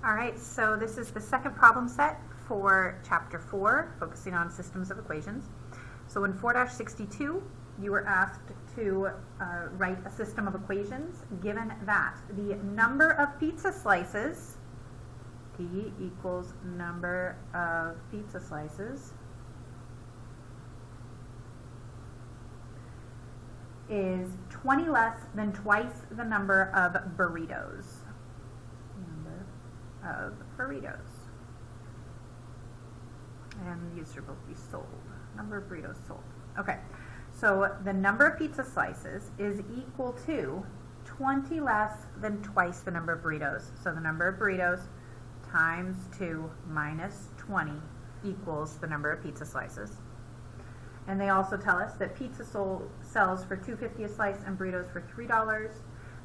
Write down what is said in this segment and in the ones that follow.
All right, so this is the second problem set for Chapter 4, focusing on systems of equations. So in 4-62, you were asked to write a system of equations given that the number of pizza slices, P equals number of pizza slices, is 20 less than twice the number of burritos. And these are both be sold. Number of burritos sold. Okay, so the number of pizza slices is equal to 20 less than twice the number of burritos. So the number of burritos times 2 minus 20 equals the number of pizza slices. And they also tell us that pizza sells for $2.50 a slice and burritos for $3.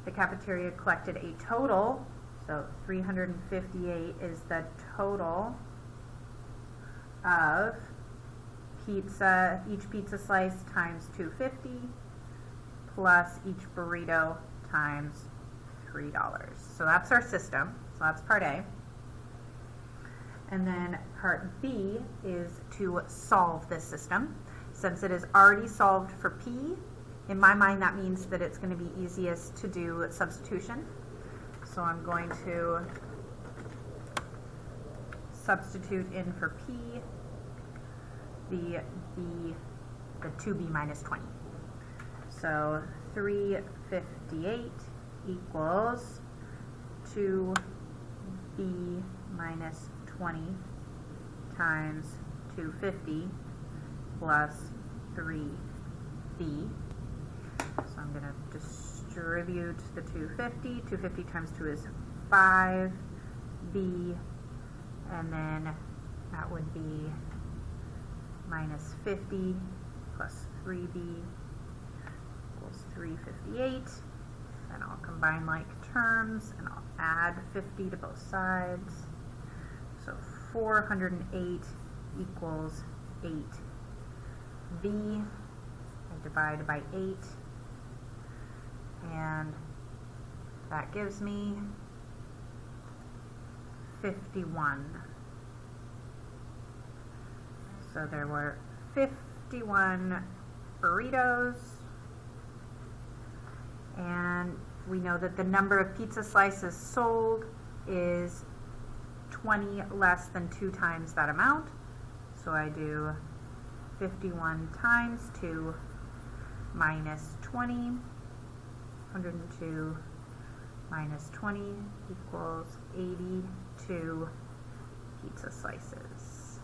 The cafeteria collected a total, so 358 is the total of pizza, each pizza slice times $2.50 plus each burrito times $3. So that's our system. So that's part A. And then part B is to solve this system. Since it is already solved for P, in my mind that means that it's going to be easiest to do substitution. So I'm going to substitute in for P the 2B minus 20. So 358 equals 2B minus 20 times 250 plus 3B. So I'm going to distribute the 250. 250 times 2 is 5B, and then that would be minus 50 plus 3B equals 358. Then I'll combine like terms and I'll add 50 to both sides. So 408 equals 8B. I divide by 8, and that gives me 51. So there were 51 burritos, and we know that the number of pizza slices sold is 20 less than 2 times that amount. So I do 51 times 2 minus 20. 102 minus 20 equals 82 pizza slices.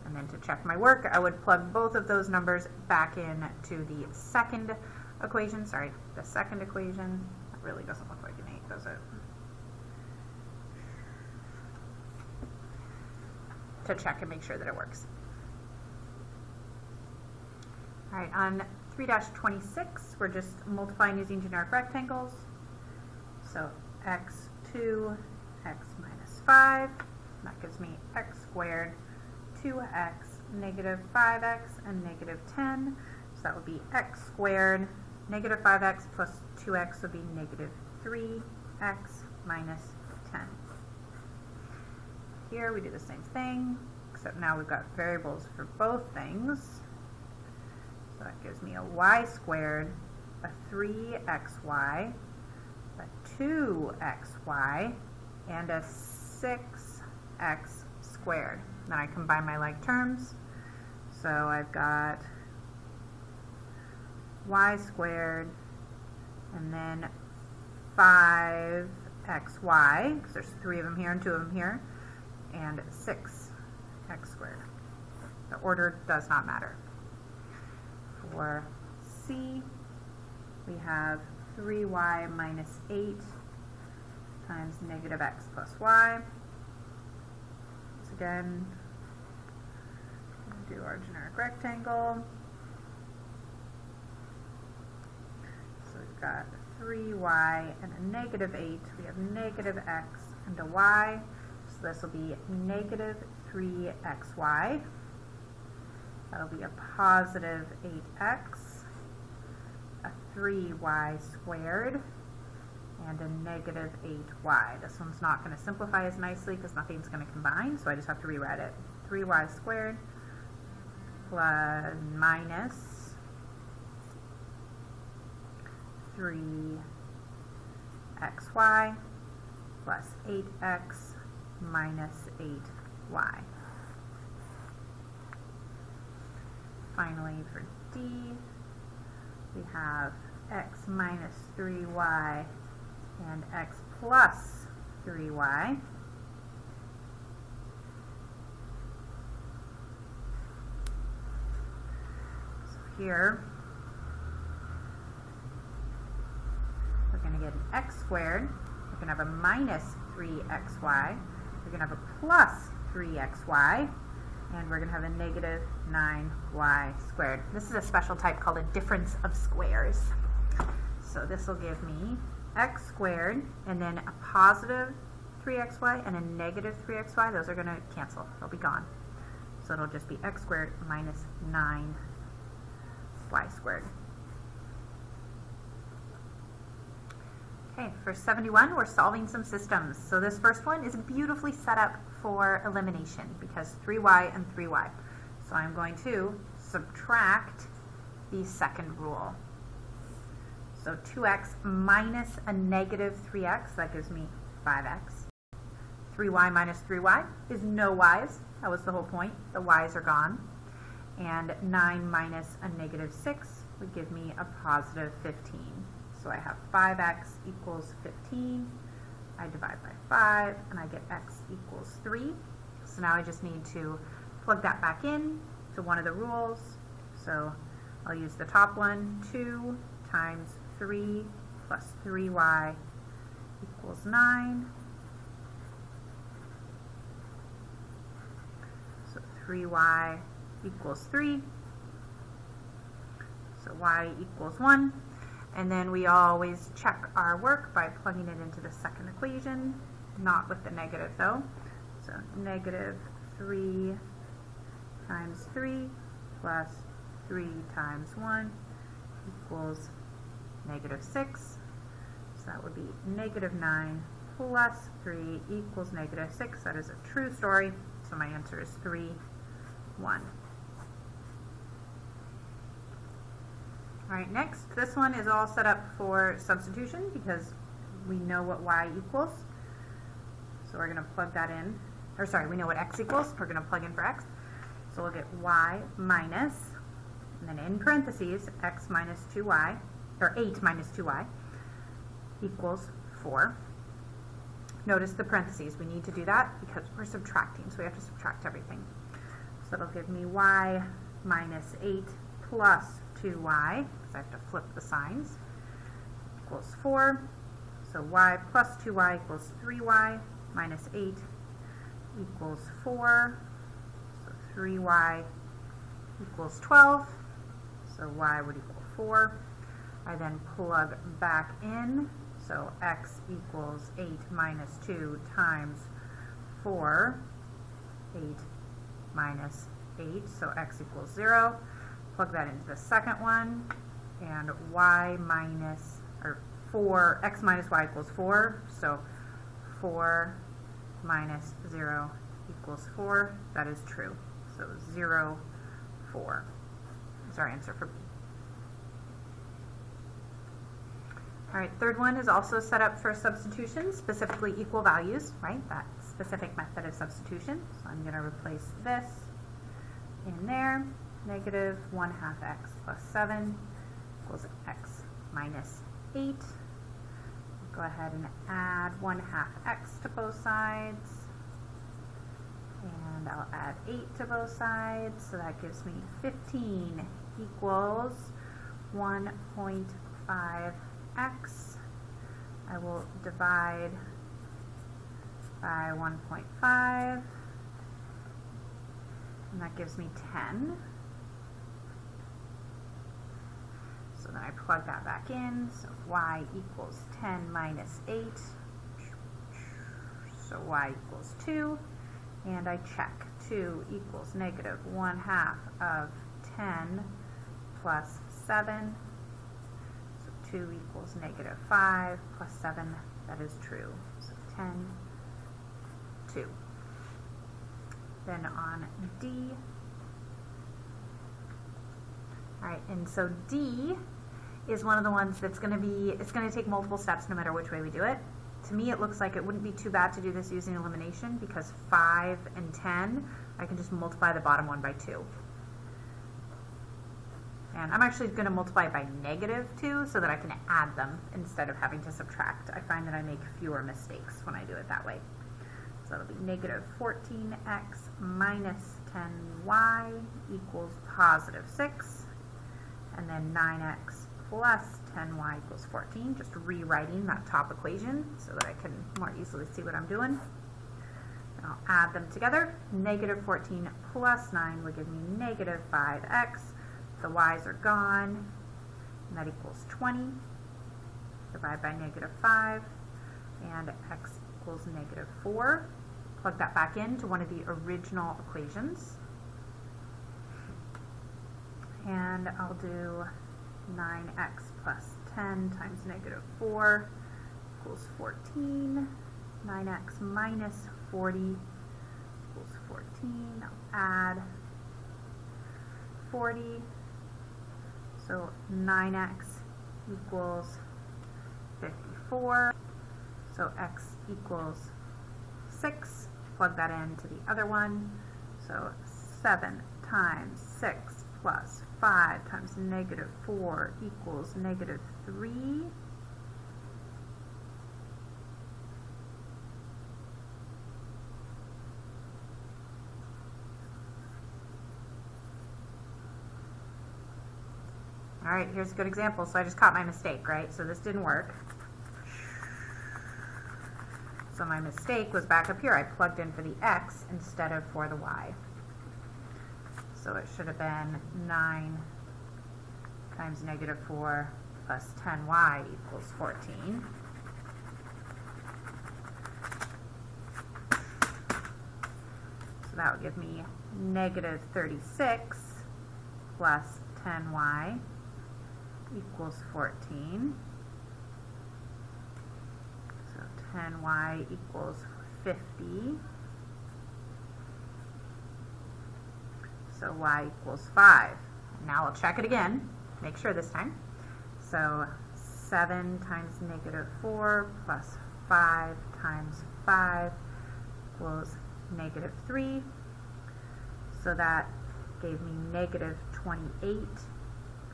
And then to check my work, I would plug both of those numbers back into the second equation. Sorry, the second equation. That really doesn't look like an 8, does it? To check and make sure that it works. All right, on 3-26, we're just multiplying using generic rectangles. So x2, x minus 5, that gives me x squared, 2x, negative 5x, and negative 10. So that would be x squared, negative 5x plus 2x would be negative 3x minus 10. Here we do the same thing, except now we've got variables for both things. So that gives me a y squared, a 3xy, a 2xy, and a 6x squared. Then I combine my like terms. So I've got y squared, and then 5xy, because there's 3 of them here and 2 of them here, and 6x squared. The order does not matter. For C, we have 3y minus 8 times negative x plus y. So again, we'll do our generic rectangle. So we've got 3y and a negative 8. We have negative x and a y. So this will be negative 3xy. That'll be a positive 8x, a 3y squared and a negative 8y. This one's not going to simplify as nicely because nothing's going to combine, so I just have to rewrite it. 3y squared plus minus 3xy plus 8x minus 8y. Finally, for D, we have x minus 3y and x plus 3y. So here, we're going to get an x squared. We're going to have a minus 3xy. We're going to have a plus 3xy. And we're going to have a negative 9y squared. This is a special type called a difference of squares. So this will give me x squared and then a positive 3xy and a negative 3xy. Those are going to cancel. They'll be gone. So it'll just be x squared minus 9y squared. Okay, for 71, we're solving some systems. So this first one is beautifully set up for elimination because 3y and 3y. So I'm going to subtract the second rule. So 2x minus a negative 3x, that gives me 5x. 3y minus 3y is no y's. That was the whole point. The y's are gone. And 9 minus a negative 6 would give me a positive 15. So I have 5x equals 15. I divide by 5, and I get x equals 3. So now I just need to plug that back in to one of the rules. So I'll use the top one. 2 times 3 plus 3y equals 9. So 3y equals 3. So y equals 1. And then we always check our work by plugging it into the second equation, not with the negative though. So negative 3 times 3 plus 3 times 1 equals negative 6. So that would be negative 9 plus 3 equals negative 6. That is a true story. So my answer is 3, 1. All right, next, this one is all set up for substitution because we know what y equals. So we're going to plug that in. Or sorry, we know what x equals. We're going to plug in for x. So we'll get y minus, and then in parentheses, x minus 2y, or 8 minus 2y, equals 4. Notice the parentheses. We need to do that because we're subtracting, so we have to subtract everything. So it'll give me y minus 8 plus 2y, because I have to flip the signs, equals 4. So y plus 2y equals 3y minus 8 equals 4. So 3y equals 12. So y would equal 4. I then plug back in. So x equals 8 minus 2 times 4. 8 minus 8. So x equals 0. Plug that into the second one, and y minus, or 4, x minus y equals 4, so 4 minus 0 equals 4. That is true. So 0, 4 is our answer for B. All right, third one is also set up for substitution, specifically equal values, right? That specific method of substitution. So I'm going to replace this in there. Negative 1/2 x plus 7 equals x minus 8. Go ahead and add 1/2 x to both sides. And I'll add 8 to both sides. So that gives me 15 equals 1.5x. I will divide by 1.5. And that gives me 10. So then I plug that back in, so y equals 10 minus 8, so y equals 2, and I check. 2 equals negative 1/2 of 10 plus 7, so 2 equals negative 5 plus 7, that is true. So 10, 2. Then on D, all right, and so D is one of the ones that's going to be, it's going to take multiple steps no matter which way we do it. To me, it looks like it wouldn't be too bad to do this using elimination because 5 and 10, I can just multiply the bottom one by 2. And I'm actually going to multiply it by negative 2 so that I can add them instead of having to subtract. I find that I make fewer mistakes when I do it that way. So it'll be negative 14x minus 10y equals positive 6. And then 9x plus 10y equals 14. Just rewriting that top equation so that I can more easily see what I'm doing. And I'll add them together. Negative 14 plus 9 will give me negative 5x. The y's are gone. And that equals 20. Divide by negative 5. And x equals negative 4. Plug that back into one of the original equations. And I'll do 9x plus 10 times negative 4 equals 14. 9x minus 40 equals 14. I'll add 40. So 9x equals 54. So x equals 6. Plug that into the other one. So 7 times 6 plus 5 times negative 4 equals negative 3. All right, here's a good example. So I just caught my mistake, right? So this didn't work. So my mistake was back up here. I plugged in for the x instead of for the y. So it should have been 9 times negative 4 plus 10y equals 14. So that would give me negative 36 plus 10y equals 14. So 10y equals 50. So y equals 5. Now I'll check it again, make sure this time. So 7 times negative 4 plus 5 times 5 equals negative 3. So that gave me negative 28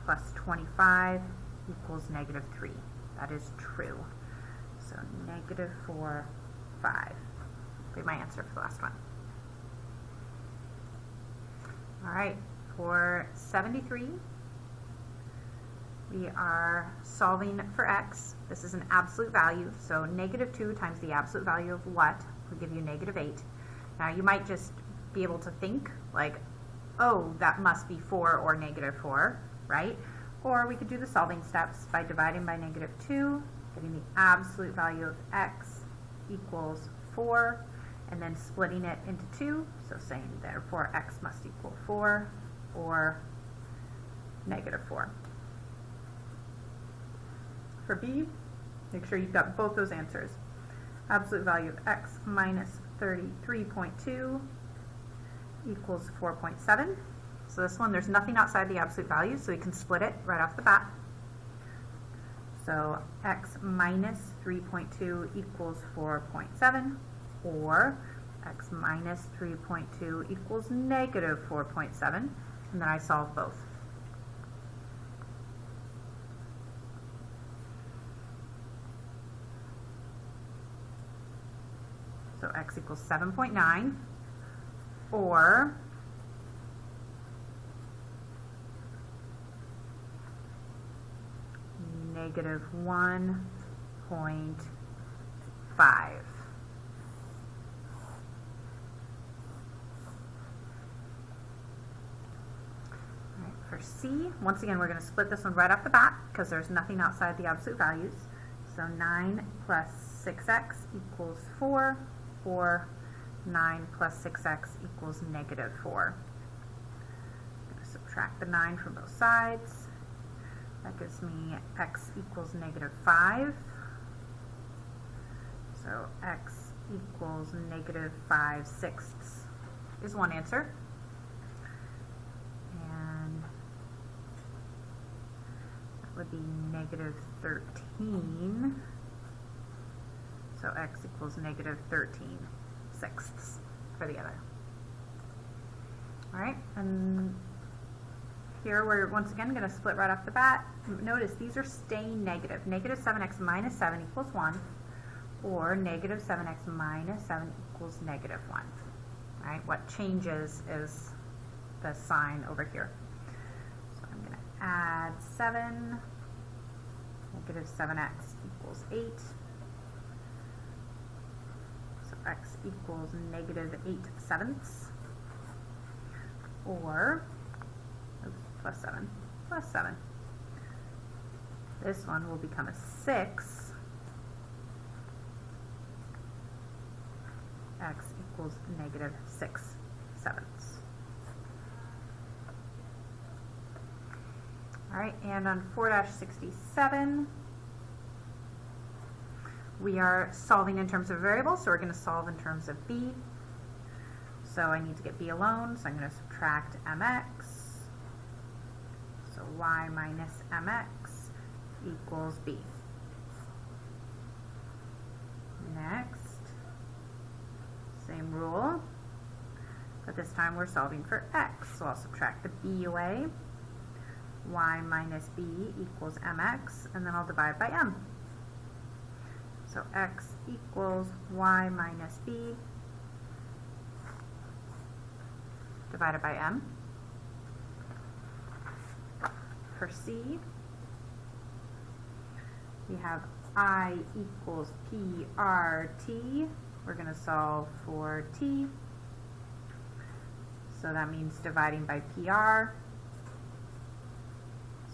plus 25 equals negative 3. That is true. So negative 4, 5. Be my answer for the last one. All right, for 73, we are solving for x. This is an absolute value, so negative 2 times the absolute value of what will give you negative 8. Now you might just be able to think like, oh, that must be 4 or negative 4, right? Or we could do the solving steps by dividing by negative 2, getting the absolute value of x equals 4, and then splitting it into 2, so saying therefore x must equal 4 or negative 4. For B, make sure you've got both those answers. Absolute value of x minus 33.2 equals 4.7. So this one, there's nothing outside the absolute value, so we can split it right off the bat. So x minus 3.2 equals 4.7, or x minus 3.2 equals negative 4.7, and then I solve both. So x equals 7.9, or negative 1.5. For C, once again, we're going to split this one right off the bat because there's nothing outside the absolute values. So 9 plus 6x equals 4, or 9 plus 6x equals negative 4. I'm going to subtract the 9 from both sides. That gives me x equals negative 5. So x equals negative 5/6 is one answer. And that would be negative 13. So x equals negative 13/6 for the other. All right, and here we're once again going to split right off the bat. Notice these are staying negative. Negative 7x minus 7 equals 1, or negative 7x minus 7 equals negative 1. All right, what changes is the sign over here. So I'm going to add 7, negative 7x equals 8. So x equals negative 8/7, or plus 7, plus 7. This one will become a 6. X equals negative 6/7. All right, and on 4-67, we are solving in terms of variables, so we're going to solve in terms of b. So I need to get b alone, so I'm going to subtract mx. So y minus mx equals b. Next, same rule, but this time we're solving for x. So I'll subtract the b away. Y minus b equals mx, and then I'll divide by m. So x equals y minus b divided by m. For c, we have I equals PRT. We're going to solve for t. So that means dividing by PR.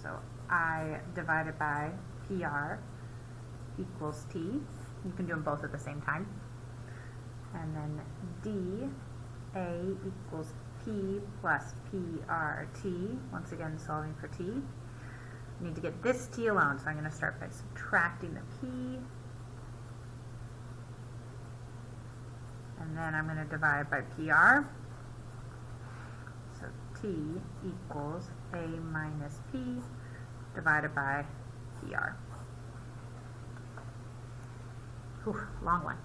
So I divided by PR equals t. You can do them both at the same time. And then d, a equals p plus PRT. Once again, solving for t. I need to get this t alone, so I'm going to start by subtracting the p. And then I'm going to divide by PR. So t equals a minus p divided by PR. Whew, long one.